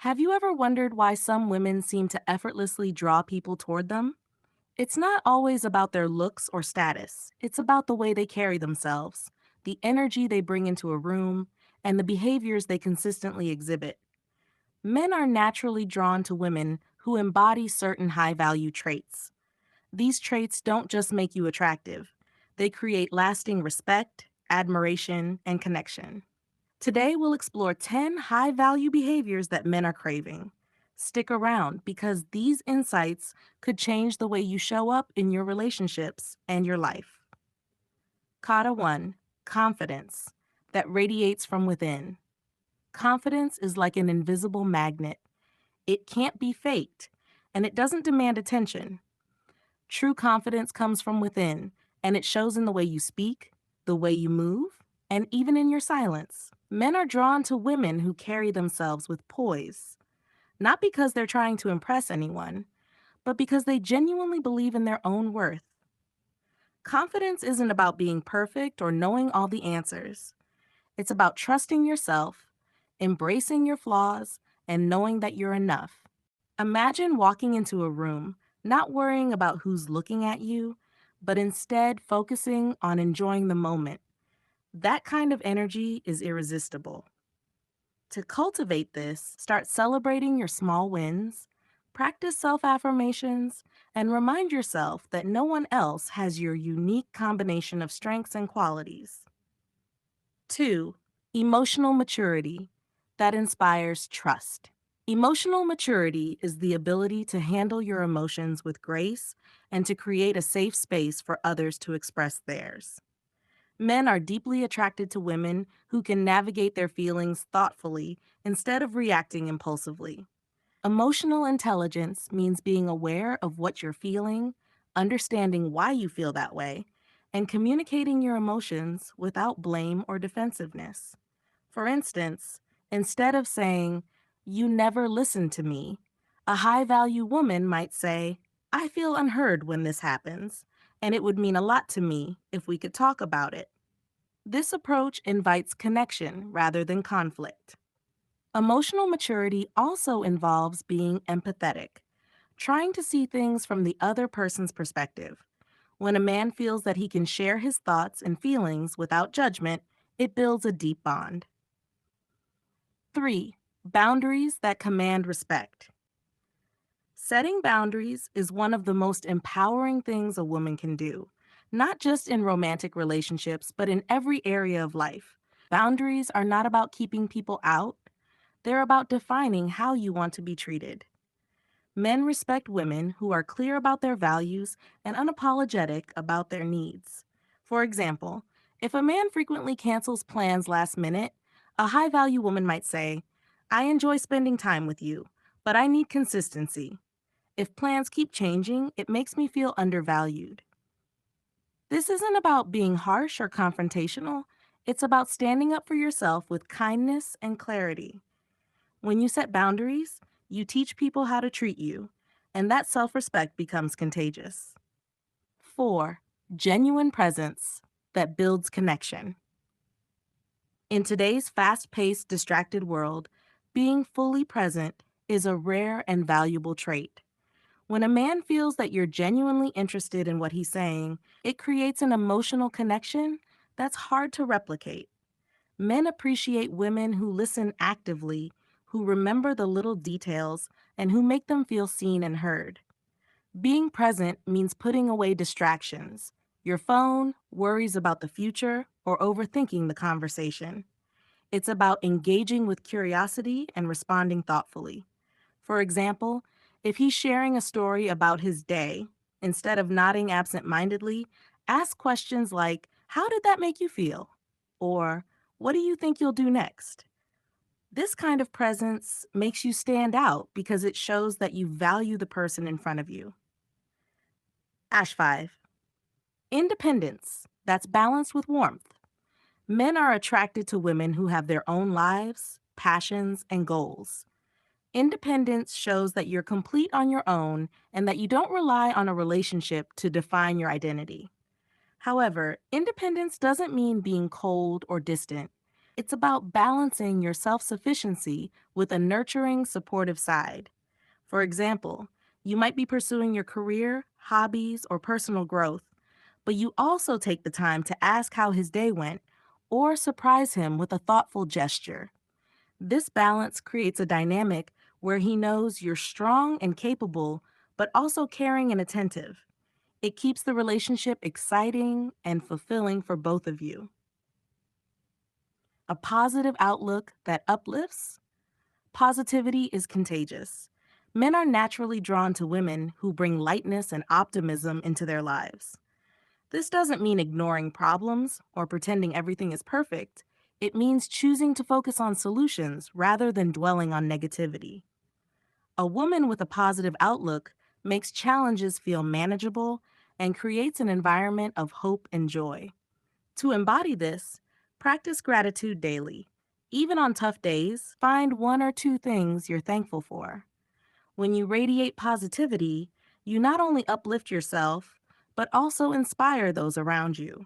Have you ever wondered why some women seem to effortlessly draw people toward them? It's not always about their looks or status, it's about the way they carry themselves, the energy they bring into a room, and the behaviors they consistently exhibit. Men are naturally drawn to women who embody certain high value traits. These traits don't just make you attractive, they create lasting respect, admiration, and connection. Today, we'll explore 10 high value behaviors that men are craving. Stick around because these insights could change the way you show up in your relationships and your life. Kata 1, confidence that radiates from within. Confidence is like an invisible magnet. It can't be faked, and it doesn't demand attention. True confidence comes from within, and it shows in the way you speak, the way you move, and even in your silence. Men are drawn to women who carry themselves with poise, not because they're trying to impress anyone, but because they genuinely believe in their own worth. Confidence isn't about being perfect or knowing all the answers. It's about trusting yourself, embracing your flaws, and knowing that you're enough. Imagine walking into a room, not worrying about who's looking at you, but instead focusing on enjoying the moment. That kind of energy is irresistible. To cultivate this, start celebrating your small wins, practice self affirmations, and remind yourself that no one else has your unique combination of strengths and qualities. 2. Emotional maturity that inspires trust. Emotional maturity is the ability to handle your emotions with grace and to create a safe space for others to express theirs. Men are deeply attracted to women who can navigate their feelings thoughtfully instead of reacting impulsively. Emotional intelligence means being aware of what you're feeling, understanding why you feel that way, and communicating your emotions without blame or defensiveness. For instance, instead of saying, "You never listen to me," a high value woman might say, "I feel unheard when this happens, and it would mean a lot to me if we could talk about it." This approach invites connection rather than conflict. Emotional maturity also involves being empathetic, trying to see things from the other person's perspective. When a man feels that he can share his thoughts and feelings without judgment, it builds a deep bond. 3. Boundaries that command respect. Setting boundaries is one of the most empowering things a woman can do, not just in romantic relationships, but in every area of life. Boundaries are not about keeping people out, they're about defining how you want to be treated. Men respect women who are clear about their values and unapologetic about their needs. For example, if a man frequently cancels plans last minute, a high value woman might say, "I enjoy spending time with you, but I need consistency. If plans keep changing, it makes me feel undervalued." This isn't about being harsh or confrontational, it's about standing up for yourself with kindness and clarity. When you set boundaries, you teach people how to treat you, and that self respect becomes contagious. 4. Genuine presence that builds connection. In today's fast paced, distracted world, being fully present is a rare and valuable trait. When a man feels that you're genuinely interested in what he's saying, it creates an emotional connection that's hard to replicate. Men appreciate women who listen actively, who remember the little details, and who make them feel seen and heard. Being present means putting away distractions, your phone, worries about the future, or overthinking the conversation. It's about engaging with curiosity and responding thoughtfully. For example, if he's sharing a story about his day, instead of nodding absent-mindedly, ask questions like, "How did that make you feel?" Or, "What do you think you'll do next?" This kind of presence makes you stand out because it shows that you value the person in front of you. Ash 5. Independence that's balanced with warmth. Men are attracted to women who have their own lives, passions, and goals. Independence shows that you're complete on your own and that you don't rely on a relationship to define your identity. However, independence doesn't mean being cold or distant. It's about balancing your self sufficiency with a nurturing, supportive side. For example, you might be pursuing your career, hobbies, or personal growth, but you also take the time to ask how his day went or surprise him with a thoughtful gesture. This balance creates a dynamic where he knows you're strong and capable, but also caring and attentive. It keeps the relationship exciting and fulfilling for both of you. A positive outlook that uplifts. Positivity is contagious. Men are naturally drawn to women who bring lightness and optimism into their lives. This doesn't mean ignoring problems or pretending everything is perfect. It means choosing to focus on solutions rather than dwelling on negativity. A woman with a positive outlook makes challenges feel manageable and creates an environment of hope and joy. To embody this, practice gratitude daily. Even on tough days, find one or two things you're thankful for. When you radiate positivity, you not only uplift yourself, but also inspire those around you.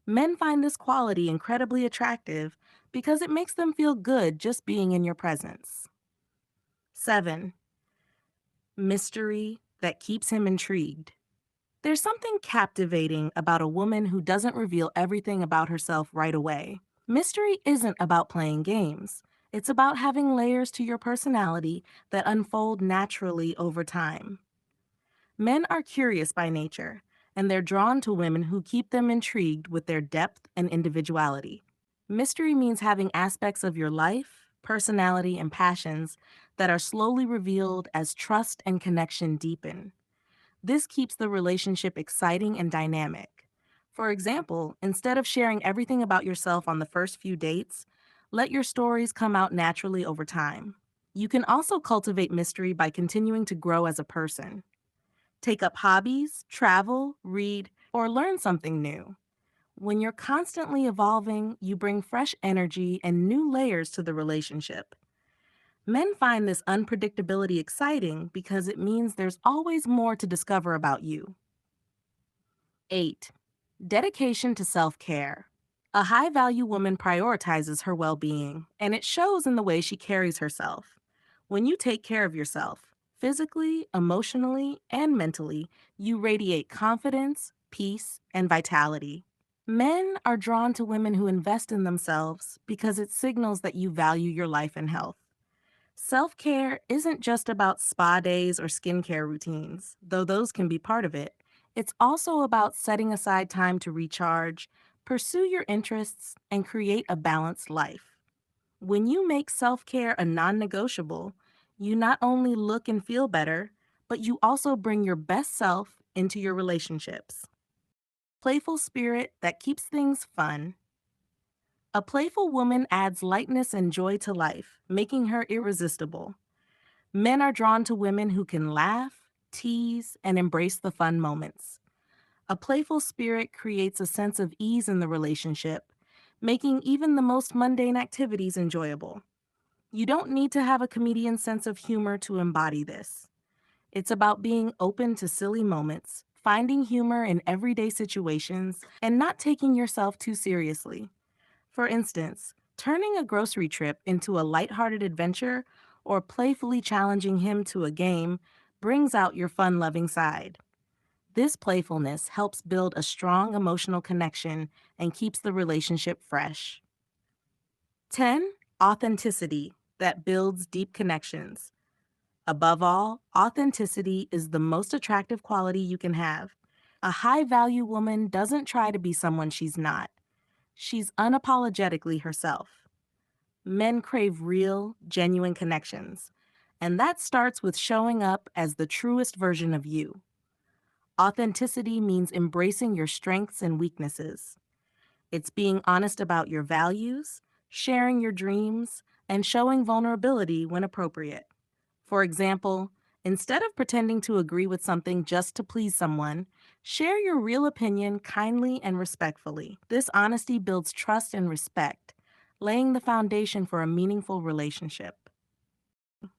Men find this quality incredibly attractive because it makes them feel good just being in your presence. 7. Mystery that keeps him intrigued. There's something captivating about a woman who doesn't reveal everything about herself right away. Mystery isn't about playing games. It's about having layers to your personality that unfold naturally over time. Men are curious by nature, and they're drawn to women who keep them intrigued with their depth and individuality. Mystery means having aspects of your life, personality, and passions that are slowly revealed as trust and connection deepen. This keeps the relationship exciting and dynamic. For example, instead of sharing everything about yourself on the first few dates, let your stories come out naturally over time. You can also cultivate mystery by continuing to grow as a person. Take up hobbies, travel, read, or learn something new. When you're constantly evolving, you bring fresh energy and new layers to the relationship. Men find this unpredictability exciting because it means there's always more to discover about you. 8. Dedication to self care. A high value woman prioritizes her well being, and it shows in the way she carries herself. When you take care of yourself, physically, emotionally, and mentally, you radiate confidence, peace, and vitality. Men are drawn to women who invest in themselves because it signals that you value your life and health. Self care isn't just about spa days or skincare routines, though those can be part of it. It's also about setting aside time to recharge, pursue your interests, and create a balanced life. When you make self care a non negotiable, you not only look and feel better, but you also bring your best self into your relationships. Playful spirit that keeps things fun. A playful woman adds lightness and joy to life, making her irresistible. Men are drawn to women who can laugh, tease, and embrace the fun moments. A playful spirit creates a sense of ease in the relationship, making even the most mundane activities enjoyable. You don't need to have a comedian's sense of humor to embody this. It's about being open to silly moments, finding humor in everyday situations, and not taking yourself too seriously. For instance, turning a grocery trip into a lighthearted adventure or playfully challenging him to a game brings out your fun loving side. This playfulness helps build a strong emotional connection and keeps the relationship fresh. 10. Authenticity that builds deep connections. Above all, authenticity is the most attractive quality you can have. A high value woman doesn't try to be someone she's not. She's unapologetically herself. Men crave real, genuine connections, and that starts with showing up as the truest version of you. Authenticity means embracing your strengths and weaknesses. It's being honest about your values, sharing your dreams, and showing vulnerability when appropriate. For example, instead of pretending to agree with something just to please someone, share your real opinion kindly and respectfully. This honesty builds trust and respect, laying the foundation for a meaningful relationship.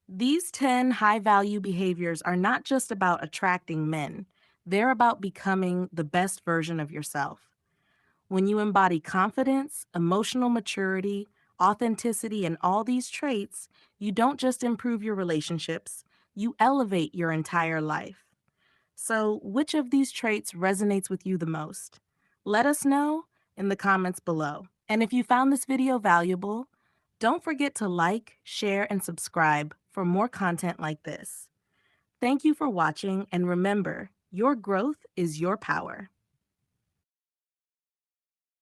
These 10 high value behaviors are not just about attracting men, they're about becoming the best version of yourself. When you embody confidence, emotional maturity, authenticity, and all these traits, you don't just improve your relationships, you elevate your entire life. So, which of these traits resonates with you the most? Let us know in the comments below. And if you found this video valuable, don't forget to like, share, and subscribe for more content like this. Thank you for watching, and remember, your growth is your power.